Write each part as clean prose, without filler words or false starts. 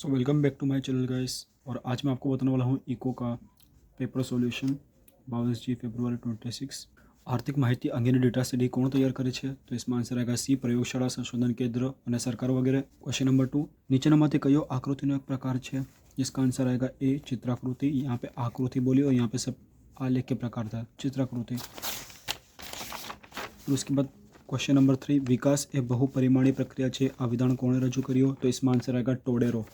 So welcome back to my channel guys. और आज मैं आपको बताने वाला हूँ इको का पेपर सॉल्यूशन 22 ફેબ્રુઆરી 26। આર્થિક માહિતી અંગેની ડેટા સ્ટડી કોણ તૈયાર કરે છે? તો इसमें आंसर आएगा सी, પ્રયોગશાળા, સંશોધન કેન્દ્ર અને સરકાર વગેરે। क्वेश्चन नंबर 2, નીચેનામાંથી કયો આકૃતિનો એક પ્રકાર છે? इसका आंसर आएगा ए, चित्राकृति। यहाँ पे आकृति बोली और यहाँ पे सब आलेख के प्रकार था, चित्राकृति। और उसके बाद क्वेश्चन नंबर 3, विकास ए बहुपरिमाणी प्रक्रिया है, आ विधान कोणे रजू कर्यो? तो इसमें आंसर आएगा टोडेरो।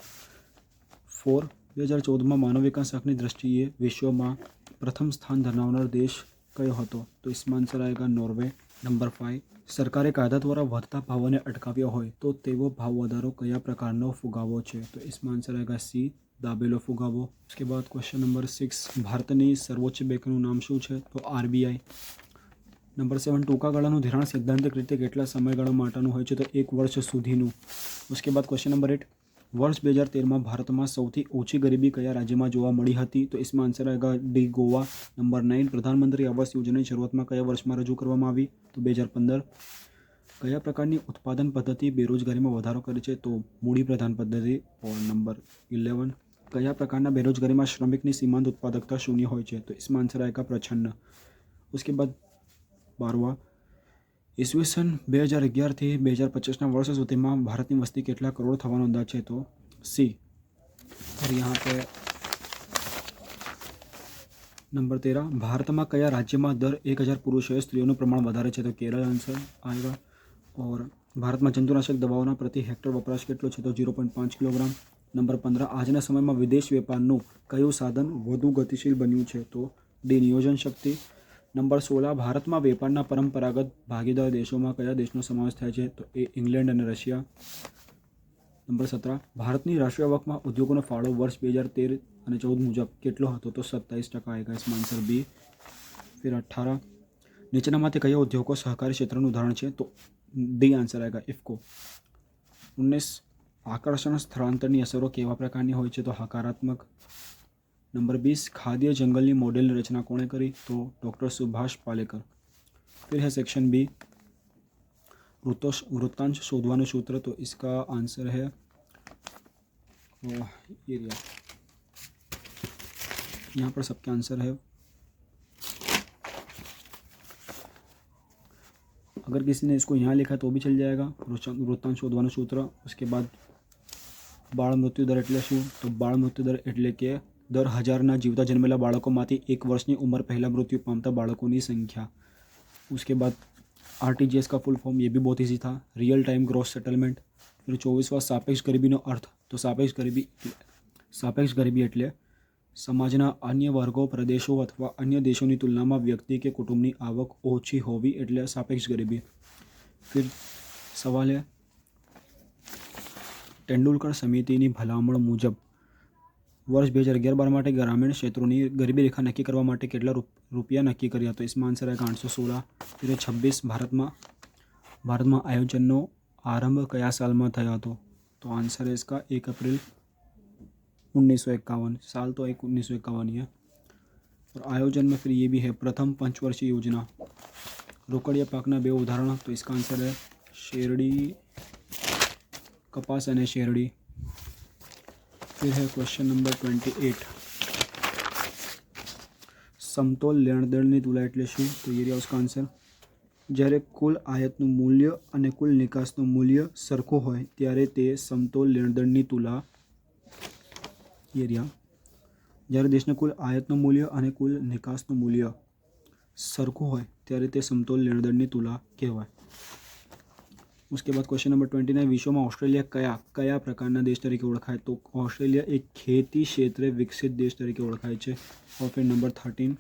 4, 2014 में मानव विकास आंकनी दृष्टिए विश्व में प्रथम स्थान धरावनार देश कयो हतो? तो इसमें आंसर आएगा नॉर्वे। नंबर 5, सरकारे कायदा द्वारा વધતા ભાવોને અટકાવ્યા હોય તો તેવો ભાવ વધારો કયા પ્રકારનો ફુગાવો છે? તો इसमें आंसर आएगा सी, દાબેલો ફુગાવો। उसके बाद क्वेश्चन नंबर 6, ભારતની સર્વોચ્ચ બેંકનું નામ શું છે? તો આરબીઆઈ। नंबर 7, टूंका गाळाનું ધિરાણ સૈદ્ધાંતિક રીતે કેટલા સમયગાળા માટેનું હોય છે? તો 1 વર્ષ સુધીનું। उसके बाद क्वेश्चन नंबर 8, वर्ष 2013 में भारत में सौथी ओછી गरीबी कया राज्य में जोवा मळी हती? तो इसमें आंसर आएगा डी, गोवा। नंबर 9, प्रधानमंत्री आवास योजना की शुरुआत में कया वर्ष में रजू करवामां आवी? तो 2015। कया प्रकारनी उत्पादन पद्धति बेरोजगारी में वधारो करे छे? तो मूडी प्रधान पद्धति। और नंबर 11, कया प्रकारना बेरोजगारी में श्रमिकनी सीमांत उत्पादकता शून्य होय छे? तो इसमें आंसर आएगा प्रछन्न। उसके बाद 12, ईस्वीसन 2011 થી 2025 वर्ष सुधी में भारत की वस्ती केटला करोड़ थवानो अंदाज है? तो सी। और यहाँ पे नंबर 13, भारत में कया राज्य में दर 1000 पुरुषों स्त्रीओं प्रमाण वधारे छे? तो केरल आंसर आएगा। और भारत में जंतुनाशक दवाओं प्रति हेक्टर वपराश केटलो छे? तो 0.5 किलोग्राम। नंबर 15, आजना समय में विदेश वेपारનું કયું સાધન વધુ ગતિશીલ બન્યું છે? તો ડી, નિયોજન શક્તિ। नंबर 16, भारत में वेपारना परंपरागत भागीदार देशों में कया देशनो समावेश थाय छे? तो ए, इंग्लैंड और रशिया। नंबर 17, भारतनी राष्ट्रीय आवक में उद्योगों फाळो वर्ष 2013 और 14 मुजब केटलो हतो? तो 27% आएगा, इसमें आंसर बी। फिर 18, नीचेनामांथी कया उद्योगों सहकारी क्षेत्रનું उदाहरण है? तो डी आंसर आएगा, इफ्को। 19, आकर्षण स्थળાંતરની અસરો કેવા પ્રકારની હોય છે? તો હકારાત્મક। नंबर 20, खाद्य जंगल मॉडल रचना कोणे करी? तो डॉक्टर सुभाष पालेकर। फिर है सेक्शन बी, वृत्तांश शोधवानुं सूत्र। तो इसका आंसर है ये रहा, यहाँ पर सबके आंसर है। अगर किसी ने इसको यहाँ लिखा तो भी चल जाएगा, वृत्तांश शोधवानुं सूत्र। उसके बाद बाळ मृत्यु दर एटले शुं? तो बाळ मृत्यु दर एटले के दर 1000 जीवता जन्मेला बाळकोमांथी 1 वर्षनी उम्र पहला मृत्यु पामता बाळकोनी संख्या। उसके बाद आरटीजीएस का फुल फॉर्म, ये भी बहुत ईजी था, रियल टाइम ग्रॉस सेटलमेंट। फिर 24वां सापेक्ष गरीबीनो अर्थ। तो सापेक्ष गरीबी एटले समाजना अन्य वर्गो, प्रदेशों अथवा अन्य देशों की तुलना में व्यक्ति के कुटुंबनी आवक ओછી होवी एटले सापेक्ष गरीबी। फिर सवाल है, तेंडुलकर समितिनी भलामण मुजब वर्ष 2011-12 માટે ગ્રામીણ ક્ષેત્રોની ગરીબી રેખા નક્કી કરવા માટે કેટલા રૂપિયા નક્કી કર્યા? તો इसमें आंसर आएगा 816। फिर 26, भारतમાં આયોજનનો આરંભ કયા સાલમાં થયો હતો? तो आंसर है इसका 1 अप्रैल 1951। साल तो 1951 ही है। और आयोजन में फिर ये भी है, प्रथम पंचवर्षीय योजना। रोकड़िया पाकना 2 उदाहरण। तो इसका आंसर है शेरडी, कपास और शेरडी। फिर है क्वेश्चन नंबर 28, समतोल लेणदेणनी तुला एटले शुं? तो ये रहा उसका आंसर, જ્યારે કુલ આયાતનું મૂલ્ય અને કુલ નિકાસનું મૂલ્ય સરખું હોય ત્યારે તે સમતોલ લેણદેણની તુલા। ये रहा, જ્યારે દેશનું કુલ આયાતનું મૂલ્ય અને કુલ નિકાસનું મૂલ્ય સરખું હોય ત્યારે તે સમતોલ લેણદેણની तुला કહેવાય। उसके बाद क्वेश्चन नंबर 29, विश्व में ऑस्ट्रेलिया कया प्रकारना देश तरीके ओळखाय? तो ऑस्ट्रेलिया एक खेती क्षेत्रे विकसित देश तरीके ओळखाय छे। और फिर नंबर 13,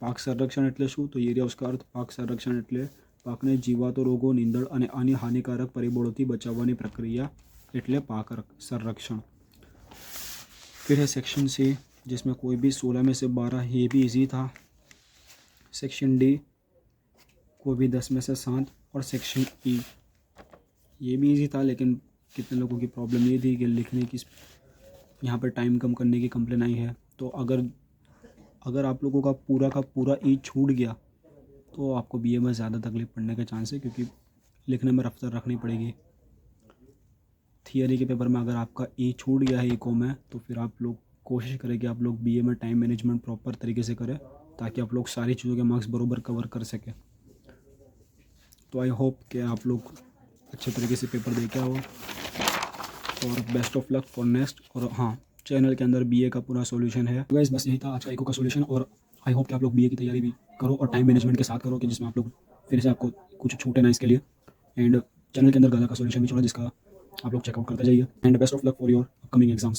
पाक संरक्षण एटले शुं? तो ये रहा उसका अर्थ, पाक संरक्षण एटले पाकने जीवातो, रोगों, नींदण और अन्य हानिकारक परिबळोथी बचाववानी प्रक्रिया एटले पाक संरक्षण। फिर है सेक्शन सी, जिसमें कोई भी 16 में से 12, ये भी इजी था। सेक्शन डी, कोई भी 10 में से 7। और सेक्शन ई, ये भी इजी था, लेकिन कितने लोगों की प्रॉब्लम ये थी कि लिखने की, यहाँ पर टाइम कम करने की कंप्लेन आई है। तो अगर आप लोगों का पूरा ई छूट गया तो आपको बीए में ज़्यादा तकलीफ पड़ने के चांस है, क्योंकि लिखने में रफ्तार रखनी पड़ेगी। थियरी के पेपर में अगर आपका ए छूट गया है इको में, तो फिर आप लोग कोशिश करें कि आप लोग बीए में टाइम मैनेजमेंट प्रॉपर तरीके से करें, ताकि आप लोग सारी चीज़ों के मार्क्स बरोबर कवर कर सकें। तो आई होप कि आप लोग अच्छे तरीके से पेपर दे के आओ, और best of luck for next. और हाँ, चैनल के अंदर बीए का पूरा सॉल्यूशन है। गाइस बस यही था आज का इको का सॉल्यूशन, और आई होप कि आप लोग बीए की तैयारी भी करो और टाइम मैनेजमेंट के साथ करो, कि जिसमें आप लोग फिर से आपको कुछ छूटे ना इसके लिए। एंड चैनल के अंदर गला का सॉल्यूशन भी छोड़ा, जिसका आप लोग चेकआउट करते जाइए। And best of luck for your upcoming exams.